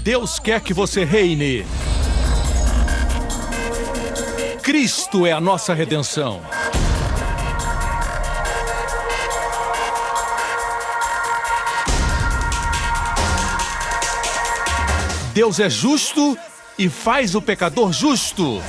Deus quer que você reine. Cristo é a nossa redenção. Deus é justo e faz o pecador justo.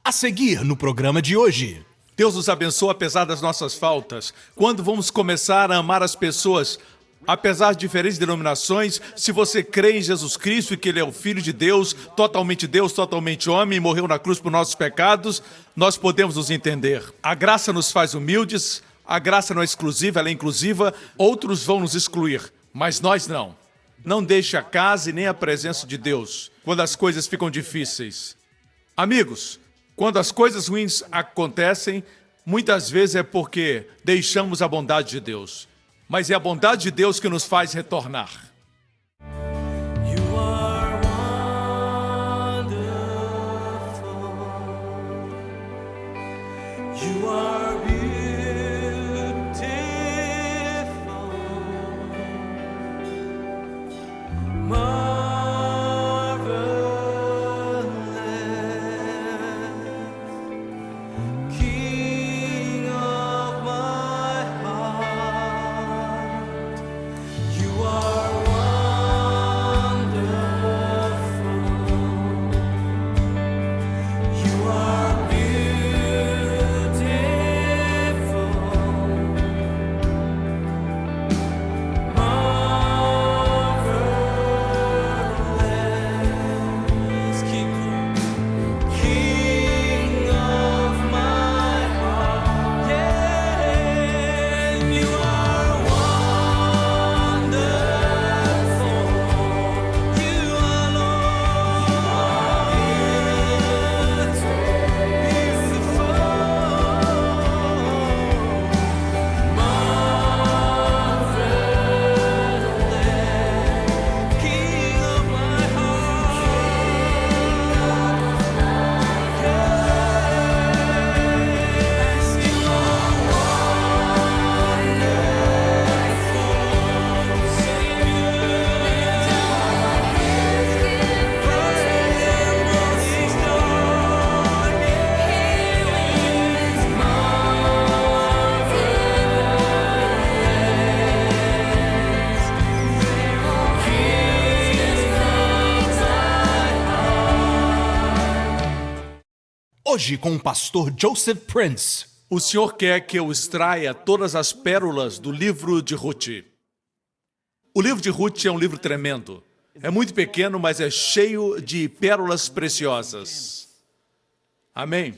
A seguir no programa de hoje. Deus nos abençoa apesar das nossas faltas. Quando vamos começar a amar as pessoas, apesar de diferentes denominações, se você crê em Jesus Cristo e que Ele é o Filho de Deus, totalmente homem, e morreu na cruz por nossos pecados, nós podemos nos entender. A graça nos faz humildes, a graça não é exclusiva, ela é inclusiva, outros vão nos excluir, mas nós não. Não deixe a casa e nem a presença de Deus quando as coisas ficam difíceis. Amigos, quando as coisas ruins acontecem, muitas vezes é porque deixamos a bondade de Deus. Mas é a bondade de Deus que nos faz retornar. You are wonderful. You are beautiful. Marvelous. King of my heart. You are wonderful. You are beautiful. Marvelous. King of my heart. Yeah, you are wonderful. You are Lord. Beautiful. Marvelous. King of my heart. Yes, you are Hoje com o pastor Joseph Prince. O Senhor quer que eu extraia todas as pérolas do livro de Ruth. O livro de Ruth é um livro tremendo. É muito pequeno, mas é cheio de pérolas preciosas. Amém?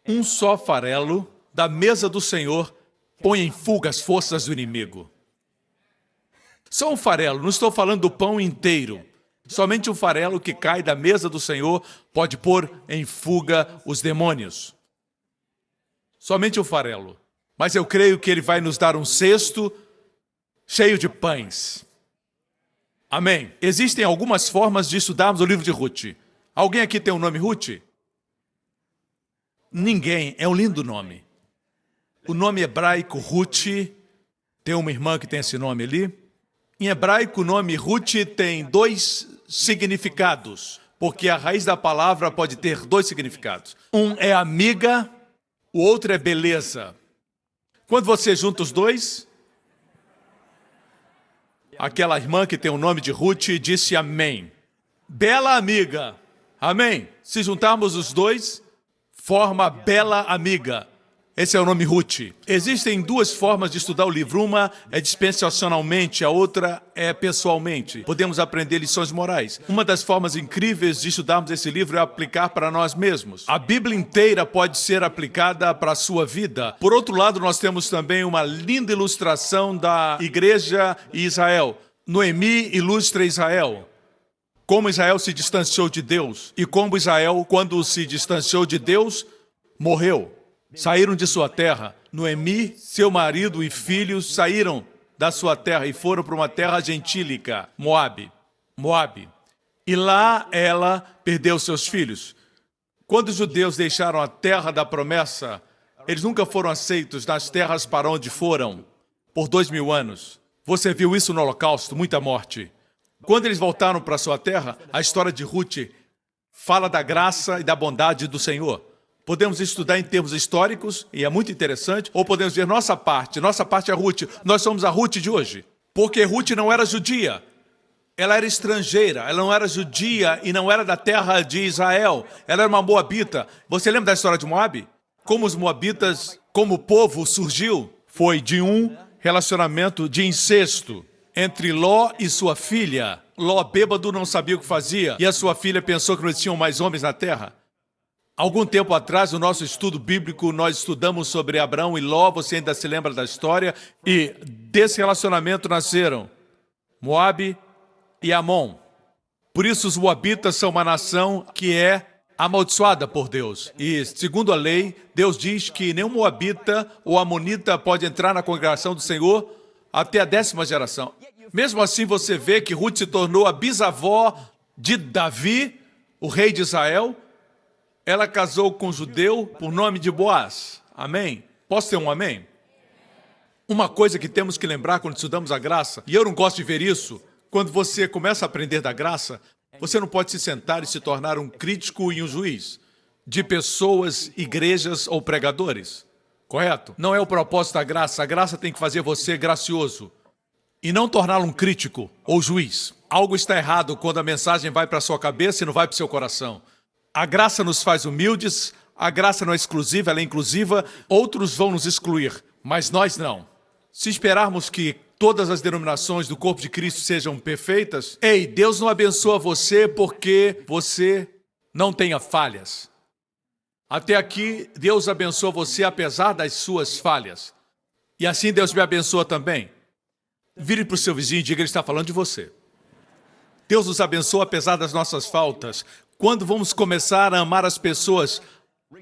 Um só farelo da mesa do Senhor põe em fuga as forças do inimigo. Só um farelo, não estou falando do pão inteiro. Somente um farelo que cai da mesa do Senhor pode pôr em fuga os demônios. Somente um farelo. Mas eu creio que Ele vai nos dar um cesto cheio de pães. Amém. Existem algumas formas de estudarmos o livro de Ruth. Alguém aqui tem o nome Ruth? Ninguém. É um lindo nome. O nome hebraico Ruth, tem uma irmã que tem esse nome ali. Em hebraico, o nome Ruth tem dois significados, porque a raiz da palavra pode ter dois significados. Um é amiga, o outro é beleza. Quando você junta os dois, aquela irmã que tem o nome de Ruth disse amém. Bela amiga. Amém. Se juntarmos os dois, forma bela amiga. Esse é o nome Ruth. Existem duas formas de estudar o livro. Uma é dispensacionalmente, a outra é pessoalmente. Podemos aprender lições morais. Uma das formas incríveis de estudarmos esse livro é aplicar para nós mesmos. A Bíblia inteira pode ser aplicada para a sua vida. Por outro lado, nós temos também uma linda ilustração da igreja e Israel. Noemi ilustra Israel. Como Israel se distanciou de Deus e como Israel, quando se distanciou de Deus, morreu. Saíram de sua terra. Noemi, seu marido e filhos saíram da sua terra e foram para uma terra gentílica, Moabe. E lá ela perdeu seus filhos. Quando os judeus deixaram a terra da promessa, eles nunca foram aceitos nas terras para onde foram, por 2000 anos. Você viu isso no Holocausto, muita morte. Quando eles voltaram para sua terra, a história de Ruth fala da graça e da bondade do Senhor. Podemos estudar em termos históricos, e é muito interessante, ou podemos ver nossa parte é Ruth. Nós somos a Ruth de hoje. Porque Ruth não era judia. Ela era estrangeira, ela não era judia e não era da terra de Israel. Ela era uma moabita. Você lembra da história de Moabe? Como os moabitas, como o povo surgiu? Foi de um relacionamento de incesto entre Ló e sua filha. Ló, bêbado, não sabia o que fazia e a sua filha pensou que não existiam mais homens na terra. Algum tempo atrás, no nosso estudo bíblico, nós estudamos sobre Abraão e Ló. Você ainda se lembra da história? E desse relacionamento nasceram Moabe e Amon. Por isso os moabitas são uma nação que é amaldiçoada por Deus. E, segundo a lei, Deus diz que nenhum moabita ou amonita pode entrar na congregação do Senhor até a 10ª geração. Mesmo assim, você vê que Ruth se tornou a bisavó de Davi, o rei de Israel. Ela casou com um judeu por nome de Boaz. Amém? Posso ter um amém? Uma coisa que temos que lembrar quando estudamos a graça, e eu não gosto de ver isso, quando você começa a aprender da graça, você não pode se sentar e se tornar um crítico e um juiz de pessoas, igrejas ou pregadores. Correto? Não é o propósito da graça. A graça tem que fazer você gracioso e não torná-lo um crítico ou juiz. Algo está errado quando a mensagem vai para a sua cabeça e não vai para o seu coração. A graça nos faz humildes, a graça não é exclusiva, ela é inclusiva. Outros vão nos excluir, mas nós não. Se esperarmos que todas as denominações do corpo de Cristo sejam perfeitas, ei, Deus não abençoa você porque você não tenha falhas. Até aqui, Deus abençoa você apesar das suas falhas. E assim Deus me abençoa também. Vire para o seu vizinho e diga, ele está falando de você. Deus nos abençoa apesar das nossas faltas. Quando vamos começar a amar as pessoas,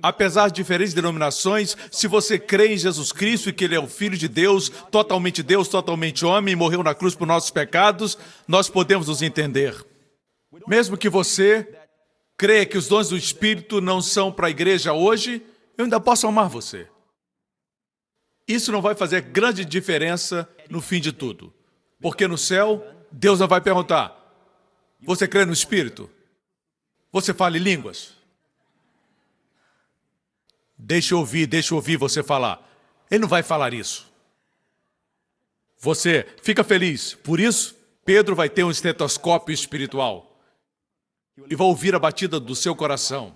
apesar de diferentes denominações, se você crê em Jesus Cristo e que Ele é o Filho de Deus, totalmente homem, e morreu na cruz por nossos pecados, nós podemos nos entender. Mesmo que você creia que os dons do Espírito não são para a igreja hoje, eu ainda posso amar você. Isso não vai fazer grande diferença no fim de tudo. Porque no céu, Deus não vai perguntar, você crê no Espírito? Você fala em línguas? Deixa eu ouvir você falar. Ele não vai falar isso. Você fica feliz. Por isso, Pedro vai ter um estetoscópio espiritual e vai ouvir a batida do seu coração.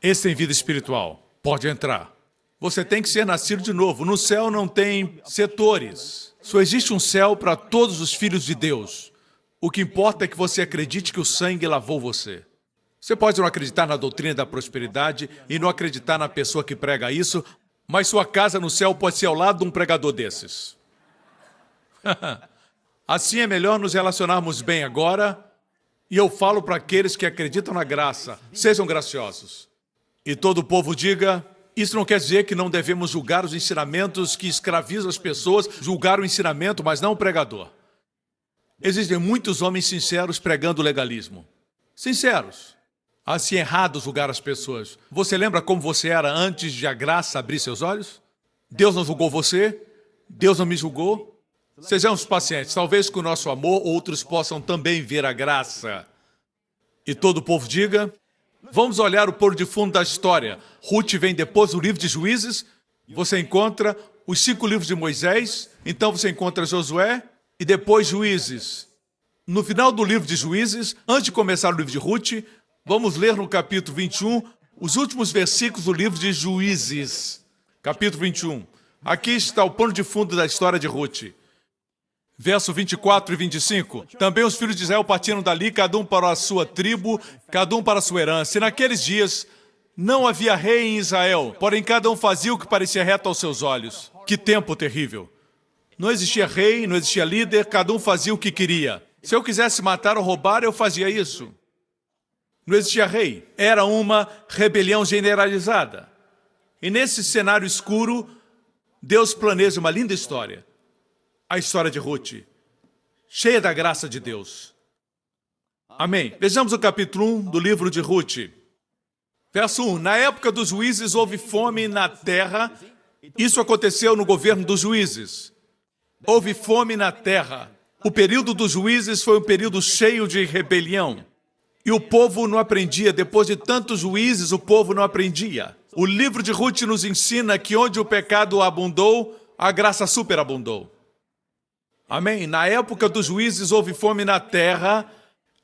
Esse tem vida espiritual. Pode entrar. Você tem que ser nascido de novo. No céu não tem setores. Só existe um céu para todos os filhos de Deus. O que importa é que você acredite que o sangue lavou você. Você pode não acreditar na doutrina da prosperidade e não acreditar na pessoa que prega isso, mas sua casa no céu pode ser ao lado de um pregador desses. Assim é melhor nos relacionarmos bem agora, e eu falo para aqueles que acreditam na graça, sejam graciosos. E todo o povo diga, isso não quer dizer que não devemos julgar os ensinamentos que escravizam as pessoas, julgar o ensinamento, mas não o pregador. Existem muitos homens sinceros pregando legalismo. Sinceros. Assim é errado julgar as pessoas. Você lembra como você era antes de a graça abrir seus olhos? Deus não julgou você? Deus não me julgou? Sejamos pacientes. Talvez com o nosso amor outros possam também ver a graça. E todo o povo diga, vamos olhar o pano de fundo da história. Ruth vem depois do livro de Juízes. Você encontra os 5 livros de Moisés. Então você encontra Josué e depois Juízes. No final do livro de Juízes, antes de começar o livro de Ruth, vamos ler no capítulo 21, os últimos versículos do livro de Juízes. Capítulo 21. Aqui está o pano de fundo da história de Ruth. Verso 24 e 25. Também os filhos de Israel partiram dali, cada um para a sua tribo, cada um para a sua herança. E naqueles dias não havia rei em Israel, porém cada um fazia o que parecia reto aos seus olhos. Que tempo terrível. Não existia rei, não existia líder, cada um fazia o que queria. Se eu quisesse matar ou roubar, eu fazia isso. Não existia rei. Era uma rebelião generalizada. E nesse cenário escuro, Deus planeja uma linda história. A história de Ruth. cheia da graça de Deus. Amém. Vejamos o capítulo 1 do livro de Ruth. Verso 1. Na época dos juízes houve fome na terra. Isso aconteceu no governo dos juízes. Houve fome na terra. O período dos juízes foi um período cheio de rebelião. E o povo não aprendia. Depois de tantos juízes, o povo não aprendia. O livro de Ruth nos ensina que onde o pecado abundou, a graça superabundou. Amém? Na época dos juízes houve fome na terra.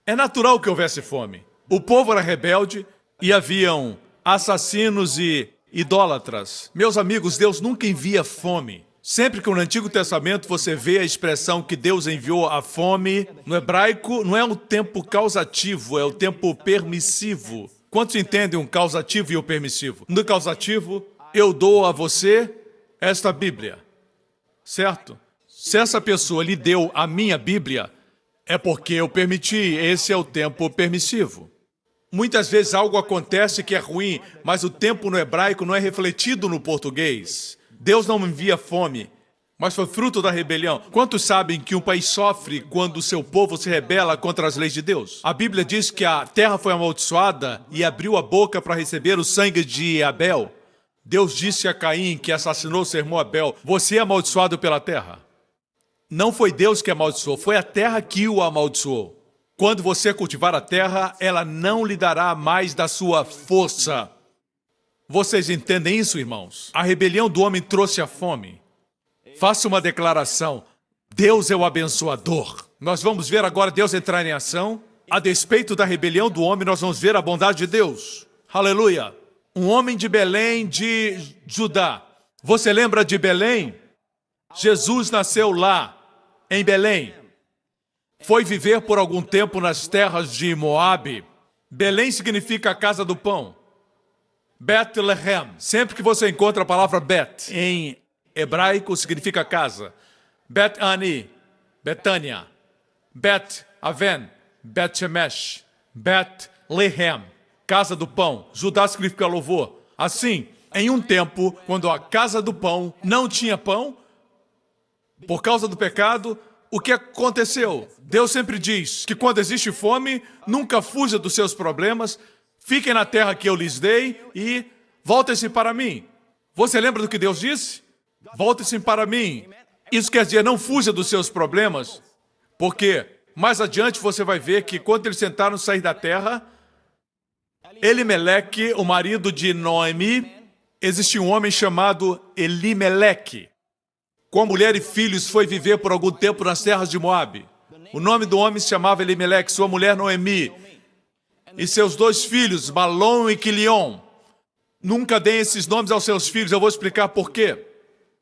É natural que houvesse fome. O povo era rebelde e haviam assassinos e idólatras. Meus amigos, Deus nunca envia fome. Sempre que no Antigo Testamento você vê a expressão que Deus enviou a fome, no hebraico não é o tempo causativo, é o tempo permissivo. Quantos entendem um causativo e o permissivo? No causativo, eu dou a você esta Bíblia, certo? Se essa pessoa lhe deu a minha Bíblia, é porque eu permiti, esse é o tempo permissivo. Muitas vezes algo acontece que é ruim, mas o tempo no hebraico não é refletido no português. Deus não envia fome, mas foi fruto da rebelião. Quantos sabem que um país sofre quando o seu povo se rebela contra as leis de Deus? A Bíblia diz que a terra foi amaldiçoada e abriu a boca para receber o sangue de Abel. Deus disse a Caim, que assassinou seu irmão Abel, você é amaldiçoado pela terra. Não foi Deus que amaldiçoou, foi a terra que o amaldiçoou. Quando você cultivar a terra, ela não lhe dará mais da sua força. Vocês entendem isso, irmãos? A rebelião do homem trouxe a fome. Faça uma declaração. Deus é o abençoador. Nós vamos ver agora Deus entrar em ação. A despeito da rebelião do homem, nós vamos ver a bondade de Deus. Aleluia. Um homem de Belém, de Judá. Você lembra de Belém? Jesus nasceu lá, em Belém. Foi viver por algum tempo nas terras de Moabe. Belém significa a casa do pão. Bethlehem. Sempre que você encontra a palavra Bet em hebraico, significa casa. Bet-Ani, Betânia. Bet-Aven, Bet-Shemesh. Bet-Lehem, casa do pão. Judá significa louvor. Assim, em um tempo, quando a casa do pão não tinha pão, por causa do pecado, o que aconteceu? Deus sempre diz que quando existe fome, nunca fuja dos seus problemas, fiquem na terra que eu lhes dei e voltem-se para mim. Você lembra do que Deus disse? Voltem-se para mim. Isso quer dizer, não fuja dos seus problemas, porque mais adiante você vai ver que quando eles tentaram sair da terra, Elimeleque, o marido de Noemi, existia um homem chamado Elimeleque. Com a mulher e filhos, foi viver por algum tempo nas terras de Moabe. O nome do homem se chamava Elimeleque, sua mulher Noemi. E seus 2 filhos, Malom e Quilion. Nunca deem esses nomes aos seus filhos, eu vou explicar por quê.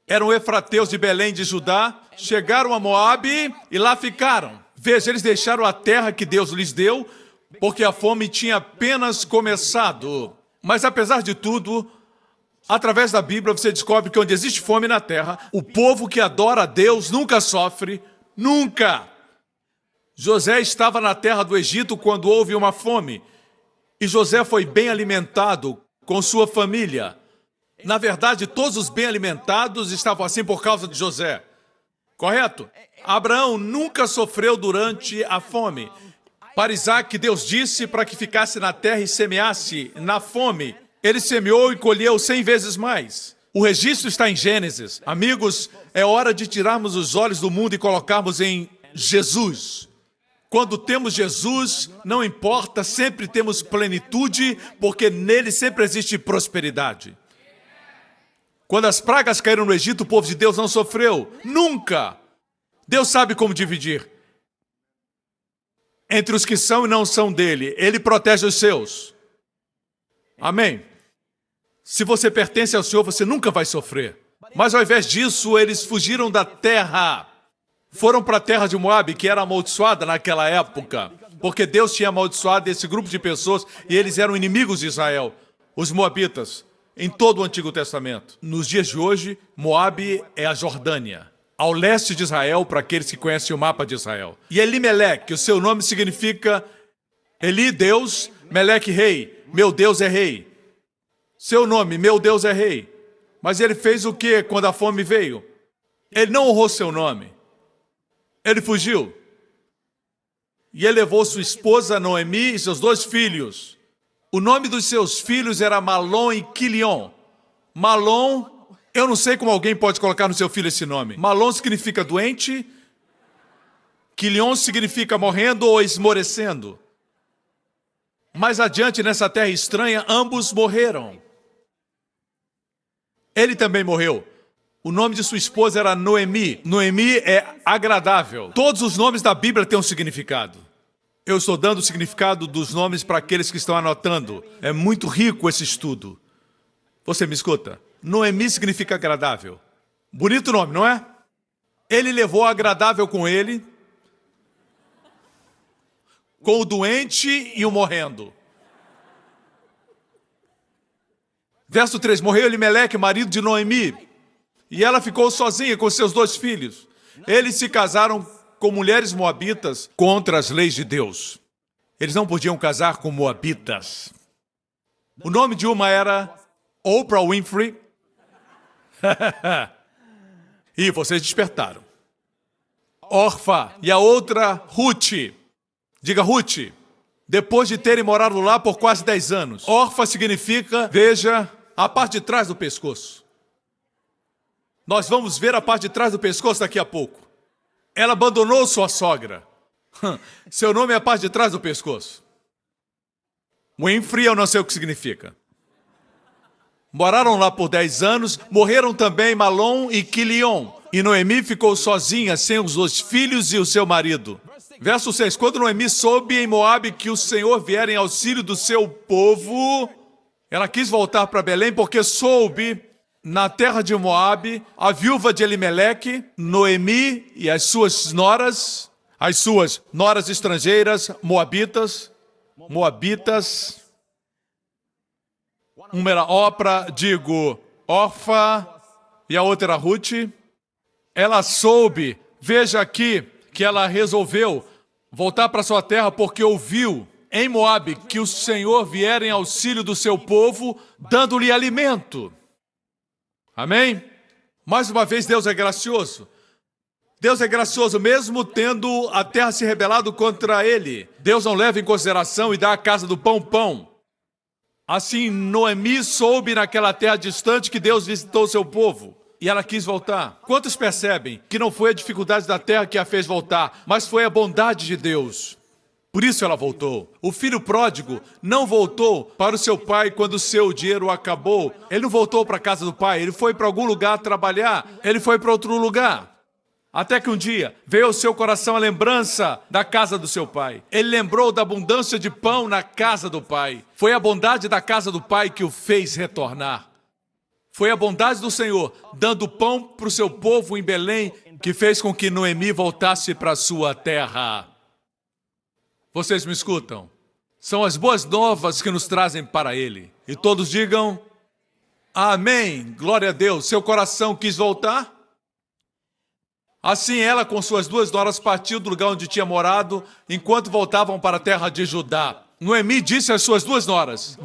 Eram efrateus de Belém de Judá, chegaram a Moabe e lá ficaram. Veja, eles deixaram a terra que Deus lhes deu, porque a fome tinha apenas começado. Mas apesar de tudo, através da Bíblia você descobre que onde existe fome na terra, o povo que adora a Deus nunca sofre, nunca. José estava na terra do Egito quando houve uma fome, e José foi bem alimentado com sua família. Na verdade, todos os bem alimentados estavam assim por causa de José. Correto? Abraão nunca sofreu durante a fome. Para Isaac, Deus disse para que ficasse na terra e semeasse na fome. Ele semeou e colheu 100 vezes mais. O registro está em Gênesis. Amigos, é hora de tirarmos os olhos do mundo e colocarmos em Jesus. Quando temos Jesus, não importa, sempre temos plenitude, porque nele sempre existe prosperidade. Quando as pragas caíram no Egito, o povo de Deus não sofreu. Nunca. Deus sabe como dividir entre os que são e não são dele. Ele protege os seus. Amém? Se você pertence ao Senhor, você nunca vai sofrer. Mas ao invés disso, eles fugiram da terra. Foram para a terra de Moabe, que era amaldiçoada naquela época, porque Deus tinha amaldiçoado esse grupo de pessoas e eles eram inimigos de Israel, os moabitas, em todo o Antigo Testamento. Nos dias de hoje, Moabe é a Jordânia, ao leste de Israel, para aqueles que conhecem o mapa de Israel. E Elimeleque, o seu nome significa Eli, Deus, Meleque, rei. Meu Deus é rei. Seu nome, meu Deus é rei. Mas ele fez o que quando a fome veio? Ele não honrou seu nome. Ele fugiu. E ele levou sua esposa Noemi e seus 2 filhos. O nome dos seus filhos era Malom e Quilion. Malom, eu não sei como alguém pode colocar no seu filho esse nome. Malom significa doente. Quilion significa morrendo ou esmorecendo. Mais adiante, nessa terra estranha, ambos morreram. Ele também morreu. O nome de sua esposa era Noemi. Noemi é agradável. Todos os nomes da Bíblia têm um significado. Eu estou dando o significado dos nomes para aqueles que estão anotando. É muito rico esse estudo. Você me escuta? Noemi significa agradável. Bonito nome, não é? Ele levou o agradável com ele, com o doente e o morrendo. Verso 3. Morreu Elimeleque, marido de Noemi, e ela ficou sozinha com seus 2 filhos. Eles se casaram com mulheres moabitas contra as leis de Deus. Eles não podiam casar com moabitas. O nome de uma era Oprah Winfrey. E vocês despertaram. Orfa. E a outra, Ruth. Diga Ruth. Depois de terem morado lá por quase 10 anos. Orfa significa, veja, a parte de trás do pescoço. Nós vamos ver a parte de trás do pescoço daqui a pouco. Ela abandonou sua sogra. Seu nome é a parte de trás do pescoço. Winfrey, eu não sei o que significa. Moraram lá por 10 anos, morreram também Malom e Quilion. E Noemi ficou sozinha, sem os 2 filhos e o seu marido. Verso 6. Quando Noemi soube em Moabe que o Senhor viera em auxílio do seu povo, ela quis voltar para Belém porque soube, na terra de Moabe, a viúva de Elimeleque, Noemi e as suas noras estrangeiras, moabitas, uma era Orfa, e a outra era Ruth. Ela soube, veja aqui, que ela resolveu voltar para sua terra porque ouviu em Moabe que o Senhor viera em auxílio do seu povo, dando-lhe alimento. Amém? Mais uma vez, Deus é gracioso. Deus é gracioso mesmo tendo a terra se rebelado contra ele. Deus não leva em consideração e dá a casa do pão. Assim, Noemi soube naquela terra distante que Deus visitou seu povo. E ela quis voltar. Quantos percebem que não foi a dificuldade da terra que a fez voltar, mas foi a bondade de Deus? Por isso ela voltou. O filho pródigo não voltou para o seu pai quando o seu dinheiro acabou. Ele não voltou para a casa do pai, ele foi para algum lugar trabalhar, ele foi para outro lugar. Até que um dia veio ao seu coração a lembrança da casa do seu pai. Ele lembrou da abundância de pão na casa do pai. Foi a bondade da casa do pai que o fez retornar. Foi a bondade do Senhor, dando pão para o seu povo em Belém, que fez com que Noemi voltasse para a sua terra. Vocês me escutam? São as boas novas que nos trazem para ele. E todos digam, amém, glória a Deus. Seu coração quis voltar? Assim ela, com suas 2 noras, partiu do lugar onde tinha morado, enquanto voltavam para a terra de Judá. Noemi disse às suas 2 noras,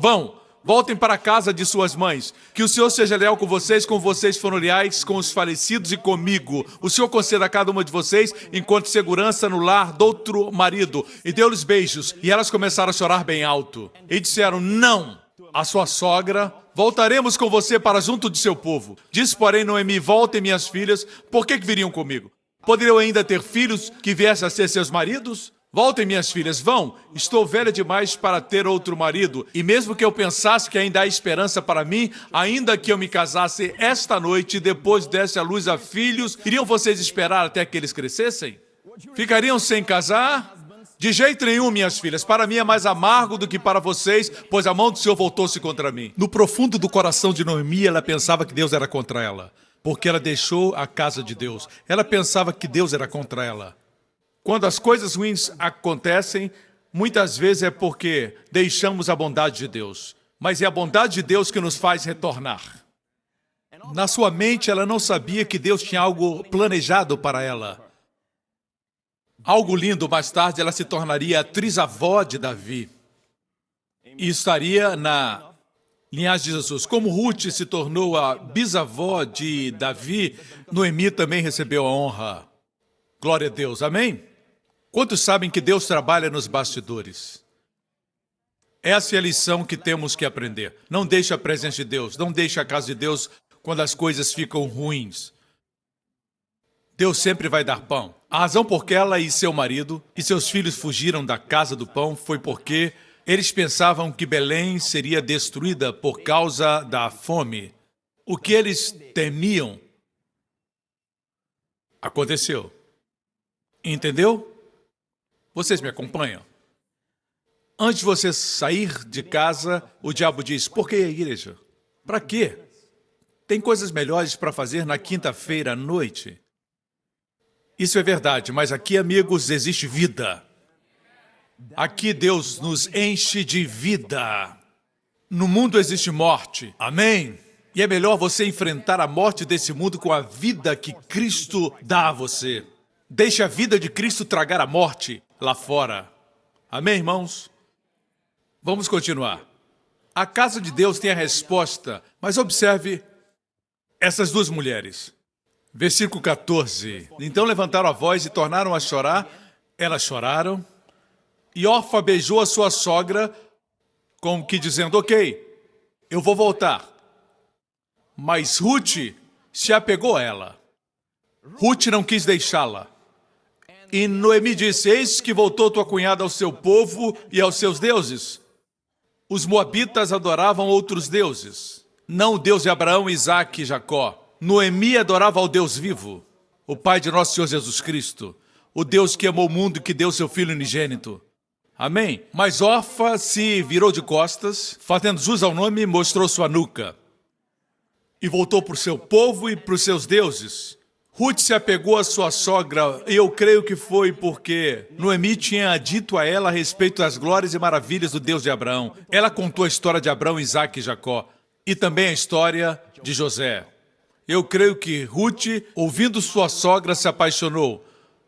voltem para a casa de suas mães. Que o Senhor seja leal com vocês, como vocês foram leais com os falecidos e comigo. O Senhor conceda a cada uma de vocês, enquanto segurança no lar do outro marido. E deu-lhes beijos. E elas começaram a chorar bem alto. E disseram, não, a sua sogra, voltaremos com você para junto de seu povo. Disse, porém, Noemi, voltem minhas filhas, por que viriam comigo? Poderiam ainda ter filhos que viessem a ser seus maridos? Voltem, minhas filhas, vão. Estou velha demais para ter outro marido. E mesmo que eu pensasse que ainda há esperança para mim, ainda que eu me casasse esta noite e depois desse à luz a filhos, iriam vocês esperar até que eles crescessem? Ficariam sem casar? De jeito nenhum, minhas filhas. Para mim é mais amargo do que para vocês, pois a mão do Senhor voltou-se contra mim. No profundo do coração de Noemi, ela pensava que Deus era contra ela, porque ela deixou a casa de Deus. Ela pensava que Deus era contra ela. Quando as coisas ruins acontecem, muitas vezes é porque deixamos a bondade de Deus. Mas é a bondade de Deus que nos faz retornar. Na sua mente, ela não sabia que Deus tinha algo planejado para ela. Algo lindo, mais tarde ela se tornaria a trisavó de Davi. E estaria na linhagem de Jesus. Como Ruth se tornou a bisavó de Davi, Noemi também recebeu a honra. Glória a Deus, amém? Quantos sabem que Deus trabalha nos bastidores? Essa é a lição que temos que aprender. Não deixe a presença de Deus, não deixe a casa de Deus quando as coisas ficam ruins. Deus sempre vai dar pão. A razão por que ela e seu marido e seus filhos fugiram da casa do pão foi porque eles pensavam que Belém seria destruída por causa da fome. O que eles temiam aconteceu. Entendeu? Vocês me acompanham? Antes de você sair de casa, o diabo diz: por que a igreja? Para quê? Tem coisas melhores para fazer na quinta-feira à noite. Isso é verdade, mas aqui, amigos, existe vida. Aqui Deus nos enche de vida. No mundo existe morte. Amém? E é melhor você enfrentar a morte desse mundo com a vida que Cristo dá a você. Deixe a vida de Cristo tragar a morte lá fora. Amém, irmãos? Vamos continuar. A casa de Deus tem a resposta, mas observe essas duas mulheres. Versículo 14. Então levantaram a voz e tornaram a chorar. Elas choraram. E Orfa beijou a sua sogra, como que dizendo: ok, eu vou voltar. Mas Ruth se apegou a ela. Ruth não quis deixá-la. E Noemi disse: eis que voltou tua cunhada ao seu povo e aos seus deuses. Os moabitas adoravam outros deuses, não o Deus de Abraão, Isaque e Jacó. Noemi adorava ao Deus vivo, o Pai de nosso Senhor Jesus Cristo, o Deus que amou o mundo e que deu seu Filho unigênito. Amém? Mas Orfa se virou de costas, fazendo jus ao nome, mostrou sua nuca. E voltou para o seu povo e para os seus deuses. Ruth se apegou à sua sogra, e eu creio que foi porque Noemi tinha dito a ela a respeito das glórias e maravilhas do Deus de Abraão. Ela contou a história de Abraão, Isaque e Jacó, e também a história de José. Eu creio que Ruth, ouvindo sua sogra, se apaixonou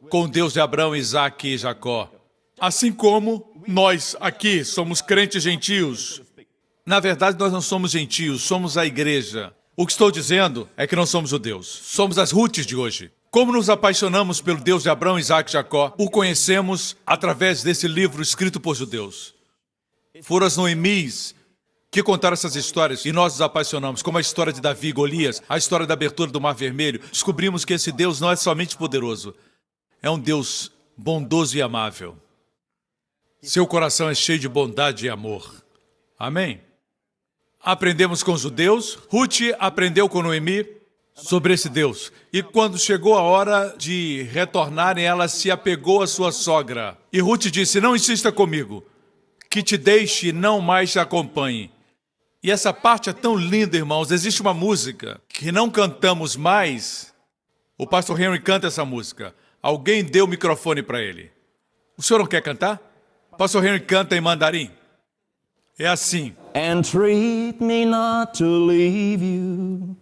com o Deus de Abraão, Isaque e Jacó. Assim como nós aqui somos crentes gentios. Na verdade, nós não somos gentios, somos a igreja. O que estou dizendo é que não somos judeus. Somos as Ruths de hoje. Como nos apaixonamos pelo Deus de Abraão, Isaque e Jacó, o conhecemos através desse livro escrito por judeus. Foram as Noemis que contaram essas histórias e nós nos apaixonamos, como a história de Davi e Golias, a história da abertura do Mar Vermelho. Descobrimos que esse Deus não é somente poderoso, é um Deus bondoso e amável. Seu coração é cheio de bondade e amor. Amém? Aprendemos com os judeus, Ruth aprendeu com Noemi sobre esse Deus. E quando chegou a hora de retornarem, ela se apegou à sua sogra. E Ruth disse: não insista comigo, que te deixe e não mais te acompanhe. E essa parte é tão linda, irmãos. Existe uma música que não cantamos mais. O pastor Henry canta essa música. Alguém deu o microfone para ele. O senhor não quer cantar? O pastor Henry canta em mandarim. É assim. Entreat me not to leave you,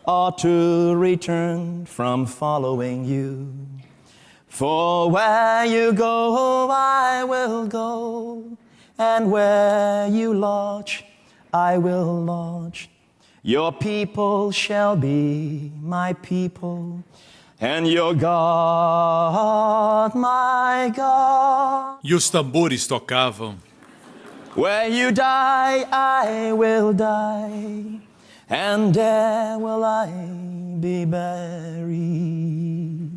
or to return from following you. For where you go, I will go, and where you lodge, I will lodge. Your people shall be my people, and your God, my God. E os tambores tocavam. Where you die, I will die, and there will I be buried.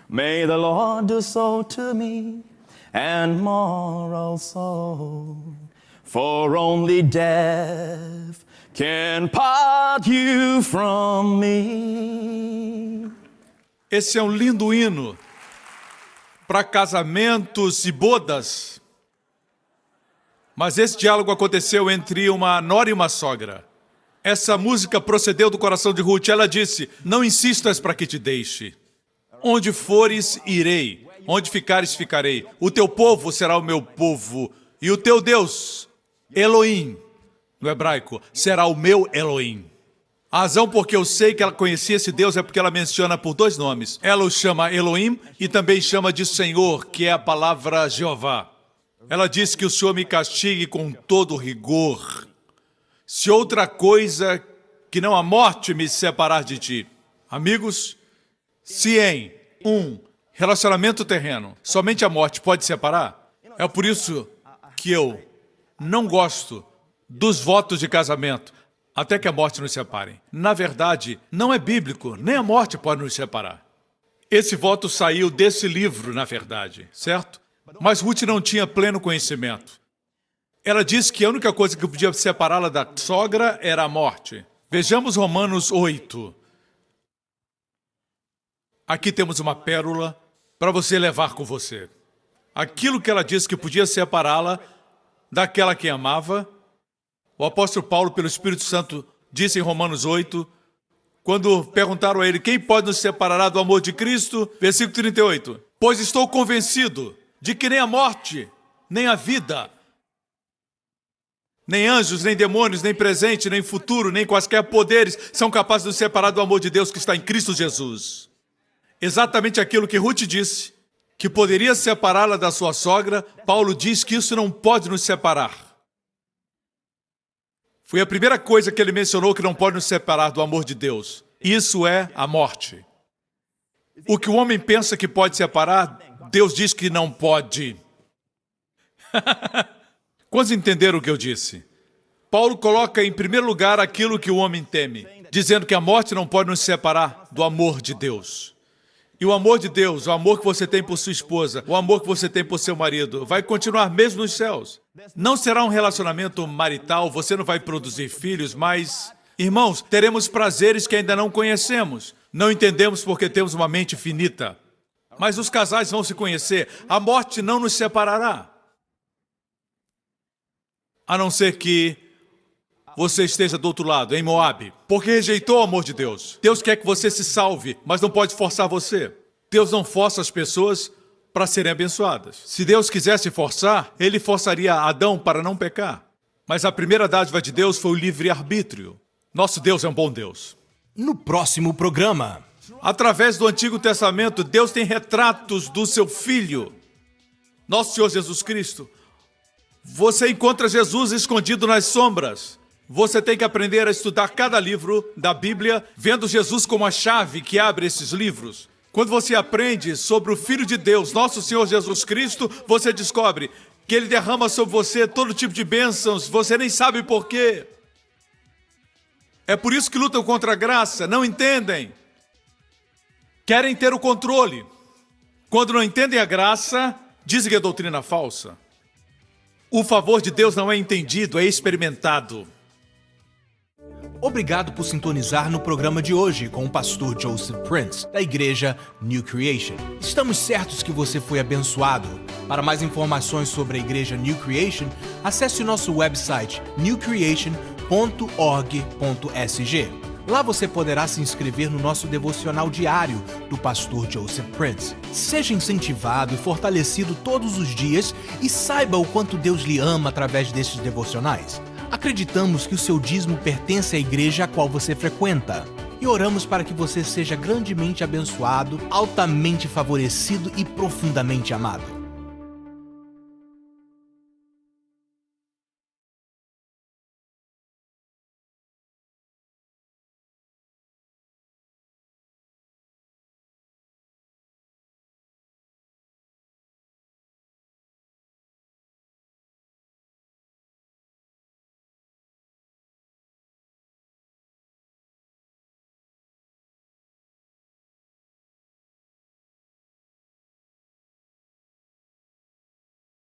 May the Lord do so to me, and more also, for only death can part you from me. Esse é um lindo hino para casamentos e bodas. Mas esse diálogo aconteceu entre uma nora e uma sogra. Essa música procedeu do coração de Ruth. Ela disse: não insistas para que te deixe. Onde fores, irei. Onde ficares, ficarei. O teu povo será o meu povo. E o teu Deus, Elohim, no hebraico, será o meu Elohim. A razão porque eu sei que ela conhecia esse Deus é porque ela menciona por dois nomes. Ela o chama Elohim e também chama de Senhor, que é a palavra Jeová. Ela diz que o Senhor me castigue com todo rigor, se outra coisa que não a morte me separar de ti. Amigos, se em Relacionamento terreno. Somente a morte pode separar? É por isso que eu não gosto dos votos de casamento até que a morte nos separe. Na verdade, não é bíblico, nem a morte pode nos separar. Esse voto saiu desse livro, na verdade, certo? Mas Ruth não tinha pleno conhecimento. Ela disse que a única coisa que podia separá-la da sogra era a morte. Vejamos Romanos 8. Aqui temos uma pérola para você levar com você. Aquilo que ela disse que podia separá-la daquela que amava, o apóstolo Paulo, pelo Espírito Santo, disse em Romanos 8, quando perguntaram a ele, quem pode nos separar do amor de Cristo? Versículo 38. Pois estou convencido de que nem a morte, nem a vida, nem anjos, nem demônios, nem presente, nem futuro, nem quaisquer poderes são capazes de nos separar do amor de Deus que está em Cristo Jesus. Exatamente aquilo que Ruth disse, que poderia separá-la da sua sogra, Paulo diz que isso não pode nos separar. Foi a primeira coisa que ele mencionou que não pode nos separar do amor de Deus. Isso é a morte. O que o homem pensa que pode separar, Deus diz que não pode. Quantos entenderam o que eu disse? Paulo coloca em primeiro lugar aquilo que o homem teme, dizendo que a morte não pode nos separar do amor de Deus. E o amor de Deus, o amor que você tem por sua esposa, o amor que você tem por seu marido, vai continuar mesmo nos céus. Não será um relacionamento marital, você não vai produzir filhos, mas, irmãos, teremos prazeres que ainda não conhecemos. Não entendemos porque temos uma mente finita. Mas os casais vão se conhecer. A morte não nos separará. A não ser que você esteja do outro lado, em Moabe, porque rejeitou o amor de Deus. Deus quer que você se salve, mas não pode forçar você. Deus não força as pessoas para serem abençoadas. Se Deus quisesse forçar, Ele forçaria Adão para não pecar. Mas a primeira dádiva de Deus foi o livre-arbítrio. Nosso Deus é um bom Deus. No próximo programa, Através do Antigo Testamento, Deus tem retratos do seu Filho, nosso Senhor Jesus Cristo. Você encontra Jesus escondido nas sombras. Você tem que aprender a estudar cada livro da Bíblia, vendo Jesus como a chave que abre esses livros. Quando você aprende sobre o Filho de Deus, nosso Senhor Jesus Cristo, você descobre que Ele derrama sobre você todo tipo de bênçãos, você nem sabe por quê. É por isso que lutam contra a graça, não entendem. Querem ter o controle. Quando não entendem a graça, dizem que é doutrina falsa. O favor de Deus não é entendido, é experimentado. obrigado por sintonizar no programa de hoje com o pastor Joseph Prince, da igreja New Creation. Estamos certos que você foi abençoado. Para mais informações sobre a igreja New Creation, acesse o nosso website newcreation.org.sg. Lá você poderá se inscrever no nosso devocional diário do pastor Joseph Prince. Seja incentivado e fortalecido todos os dias e saiba o quanto Deus lhe ama através destes devocionais. Acreditamos que o seu dízimo pertence à igreja a qual você frequenta. E oramos para que você seja grandemente abençoado, altamente favorecido e profundamente amado.